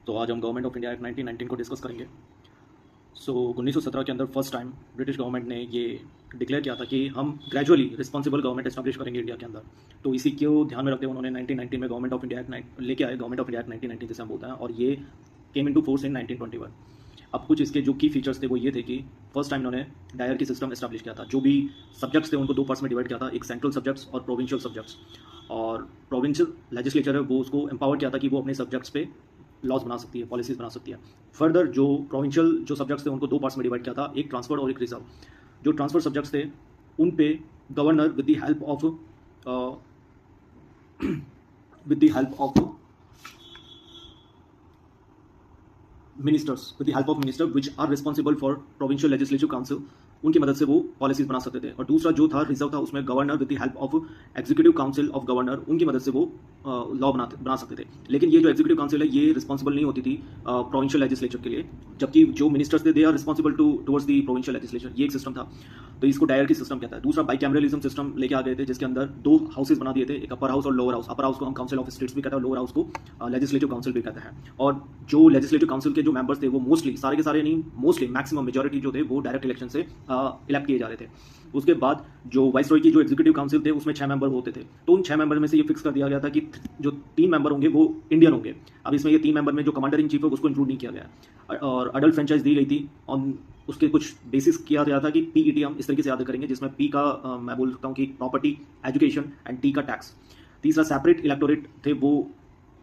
तो आज हम गवर्नमेंट ऑफ इंडिया एक्ट 1919 को डिस्कस करेंगे। 1917 के अंदर फर्स्ट टाइम ब्रिटिश गवर्नमेंट ने ये डिक्लेयर किया था कि हम ग्रेजुअली रिस्पॉन्सिबल गवर्नमेंट एस्टैब्लिश करेंगे इंडिया के अंदर। तो इसी को ध्यान में रखते हुए उन्होंने 1919 में गवर्नमेंट ऑफ इंडिया एक्ट लेके आए, गवर्नमेंट ऑफ इंडिया एक्ट 1919 जिसे हम बोलते हैं, और ये केम इनटू फोर्स इन 1921। अब कुछ इसके जो की फीचर्स थे वो ये थे कि फर्स्ट टाइम इन्होंने डायरकी सिस्टम एस्टैब्लिश किया था। जो भी सब्जेक्ट्स थे उनको दो पार्ट्स में डिवाइड किया था, एक सेंट्रल सब्जेक्ट्स और प्रोविंशियल सब्जेक्ट्स। और प्रोविंशियल लेजिस्लेचर है वो उसको एम्पावर किया था कि वो अपने सब्जेक्ट्स पे लॉज बना सकती है, पॉलिसीज बना सकती है। फर्दर जो प्रोविंशियल जो सब्जेक्ट्स थे उनको दो पार्ट्स में डिवाइड किया था, एक ट्रांसफर और एक रिजर्व। जो ट्रांसफर सब्जेक्ट्स थे उन पे governor with the help of minister which are responsible for provincial legislative council, उनकी मदद से वो पॉलिसीज बना सकते थे। और दूसरा जो था रिजर्व था, उसमें governor with the help of executive council of governor, उनकी मदद से वो लॉ बना सकते थे। लेकिन ये जो एग्जीक्यूटिव काउंसिल है ये रिस्पॉन्सिबल नहीं होती थी प्रोविंशियल लेजिस्लेचर के लिए, जबकि जो मिनिस्टर्स थे they are responsible towards the provincial legislature. ये एक सिस्टम था, तो इसको डायरकी सिस्टम कहता है। दूसरा बाइकैमरलिज्म सिस्टम लेके आ गए थे, जिसके अंदर दो हाउसेज बना दिए थे, एक अपर हाउस और लोअर हाउस। अपर हाउस को हम काउंसिल ऑफ स्टेट्स भी कहते हैं, लोअर हाउस को लेजिस्लेटिव काउंसिल भी कहते हैं। और जो लेजिस्लेटिव काउंसिल के जो मेंबर्स थे वो मोस्टली, सारे के सारे नहीं, मोस्टली मैक्सिमम मेजॉरिटी जो थे वो डायरेक्ट इलेक्शन से इलेक्ट किए जा रहे थे। उसके बाद जो वाइसरॉय की जो एग्जीक्यूटिव काउंसिल थे उसमें 6 मेंबर होते थे, तो उन 6 मेंबर में से ये फिक्स कर दिया गया था कि जो 3 मेंबर होंगे वो इंडियन होंगे। अब इसमें ये 3 मेंबर में जो कमांडर इन चीफ है उसको इंक्लूड नहीं किया गया, और अडल्ट फ्रेंचाइज दी गई थी। और उसके कुछ बेसिस किया गया था कि पीईटी हम इस तरीके से याद करेंगे, जिसमें पी का मैं बोलता हूँ कि प्रॉपर्टी, एजुकेशन एंड टी का टैक्स। तीसरा सेपरेट इलेक्टोरेट थे, वो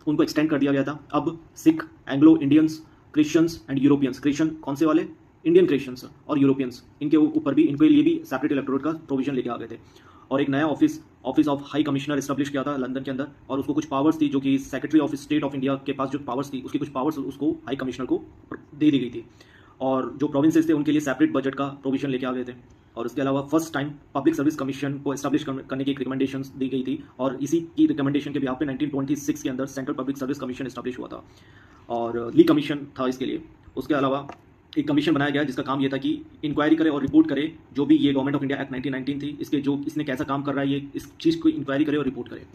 उनको एक्सटेंड कर दिया गया था। अब Sikh, Anglo Indians, Christians and Europeans, Christian कौन से वाले, इंडियन क्रिश्चियंस और यूरोपियंस, इनके ऊपर भी, इनके लिए भी सेपरेट इलेक्टोरेट का प्रोविजन लेके आ गए थे। और एक नया office of high commissioner establish किया था लंदन के अंदर, और उसको कुछ पावर्स थी जो कि secretary of state of India के पास जो पावर्स थी, उसकी कुछ पावर्स उसको हाई कमिश्नर को दे दी गई थी। और जो प्रोविंसेस थे उनके लिए सेपरेट बजट का प्रोविजन लेके आ गए थे। और उसके अलावा first time public service commission को एस्टैब्लिश करने की एक रिकमेंडेशन दी गई थी, और इसी की रिकमेंडेशन के बिहाफ पे 1926 के अंदर central public service commission establish हुआ था, और ली कमीशन था इसके लिए। उसके अलावा एक कमीशन बनाया गया जिसका काम ये था कि इंक्वायरी करे और रिपोर्ट करे, जो भी ये गवर्नमेंट ऑफ इंडिया एक्ट 1919 थी, इसके जो इसने कैसा काम कर रहा है, ये इस चीज़ को इंक्वायरी करे और रिपोर्ट करे।